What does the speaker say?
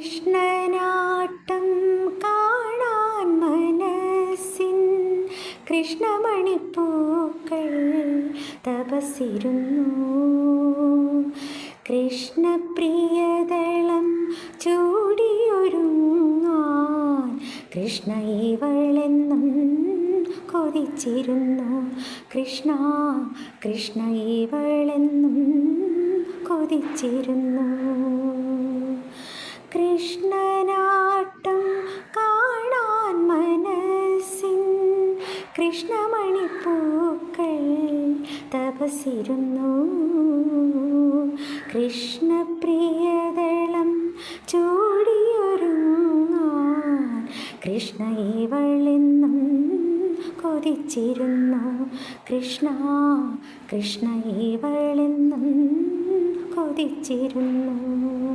കൃഷ്ണനാട്ടം കാണാൻ മനസ്സിൻ കൃഷ്ണമണിപ്പൂക്കൾ തപസ്സിരുന്നു. കൃഷ്ണപ്രിയദളം ചൂടിയൊരുങ്ങാൻ കൃഷ്ണ ഇവളെന്നും കൊതിച്ചിരുന്നു. കൃഷ്ണ കൃഷ്ണ ഇവളെന്നും കൊതിച്ചിരുന്നു. കൃഷ്ണനാട്ടം കാണാൻ മനസ്സിൻ കൃഷ്ണമണിപ്പൂക്കൾ തപസ്സിരുന്നു. കൃഷ്ണപ്രിയദളം ചൂടിയൊരുങ്ങാൻ കൃഷ്ണ ഇവളെന്നും കൊതിച്ചിരുന്നു. കൃഷ്ണ കൃഷ്ണ ഇവളെന്നും കൊതിച്ചിരുന്നു.